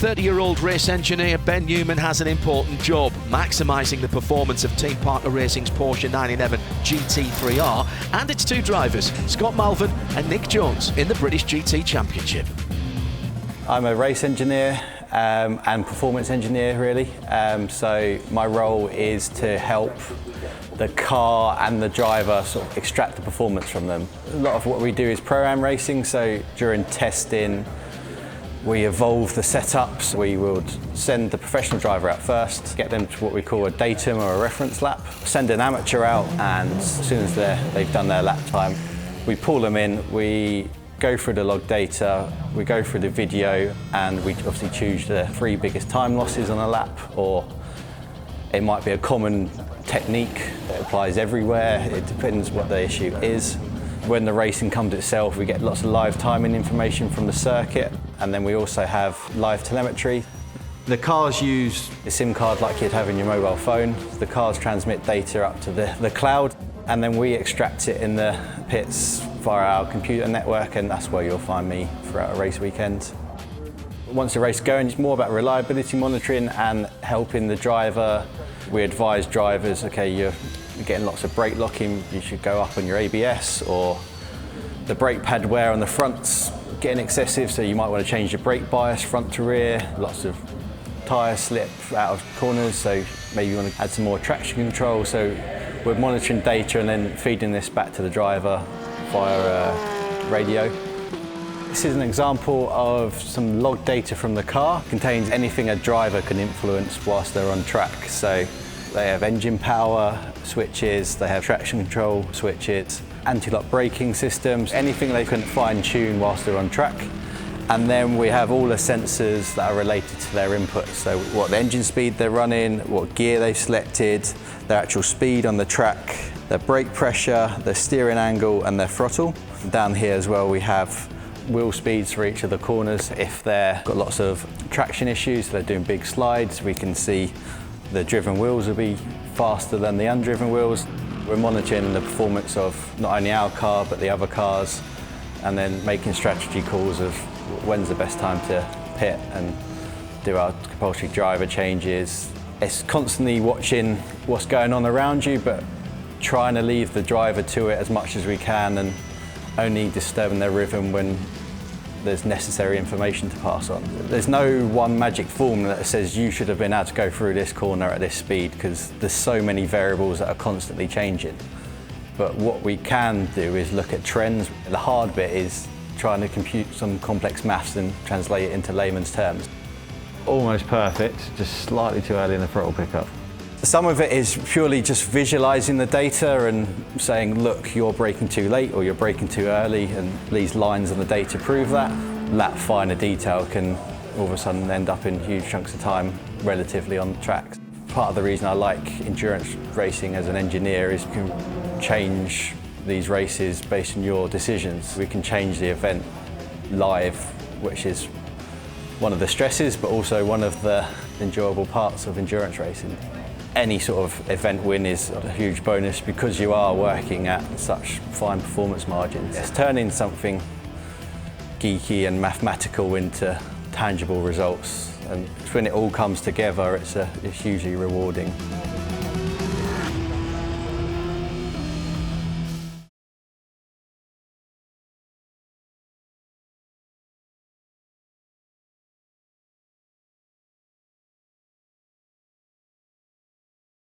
30-year-old race engineer Ben Newman has an important job, maximising the performance of Team Partner Racing's Porsche 911 GT3R and its two drivers, Scott Malvern and Nick Jones, in the British GT Championship. I'm a race engineer and performance engineer, really. So my role is to help the car and the driver sort of extract the performance from them. A lot of what we do is pro-am racing, so during testing, we evolve the setups. We would send the professional driver out first, get them to what we call a datum or a reference lap, send an amateur out, and as soon as they've done their lap time, we pull them in, we go through the log data, we go through the video, and we obviously choose the 3 biggest time losses on a lap, or it might be a common technique that applies everywhere. It depends what the issue is. When the racing comes itself, we get lots of live timing information from the circuit, and then we also have live telemetry. The cars use a SIM card like you'd have in your mobile phone. The cars transmit data up to the cloud, and then we extract it in the pits via our computer network, and that's where you'll find me throughout a race weekend. Once the race is going, it's more about reliability monitoring and helping the driver. We advise drivers, okay, you're getting lots of brake locking, you should go up on your ABS, or the brake pad wear on the front's getting excessive, so you might want to change your brake bias front to rear. Lots of tyre slip out of corners, so maybe you want to add some more traction control. So we're monitoring data and then feeding this back to the driver via radio. This is an example of some log data from the car. It contains anything a driver can influence whilst they're on track. So they have engine power switches, they have traction control switches, anti-lock braking systems, anything they can fine-tune whilst they're on track. And then we have all the sensors that are related to their inputs. So what engine speed they're running, what gear they've selected, their actual speed on the track, their brake pressure, their steering angle and their throttle. Down here as well we have wheel speeds for each of the corners. If they've got lots of traction issues, they're doing big slides, we can see the driven wheels will be faster than the undriven wheels. We're monitoring the performance of not only our car but the other cars, and then making strategy calls of when's the best time to pit and do our compulsory driver changes. It's constantly watching what's going on around you, but trying to leave the driver to it as much as we can and only disturbing their rhythm when there's necessary information to pass on. There's no one magic formula that says you should have been able to go through this corner at this speed, because there's so many variables that are constantly changing. But what we can do is look at trends. The hard bit is trying to compute some complex maths and translate it into layman's terms. Almost perfect, just slightly too early in the throttle pickup. Some of it is purely just visualising the data and saying, look, you're braking too late or you're braking too early, and these lines on the data prove that. That finer detail can all of a sudden end up in huge chunks of time relatively on the tracks. Part of the reason I like endurance racing as an engineer is you can change these races based on your decisions. We can change the event live, which is one of the stresses, but also one of the enjoyable parts of endurance racing. Any sort of event win is a huge bonus because you are working at such fine performance margins. It's turning something geeky and mathematical into tangible results, and when it all comes together, it's hugely rewarding.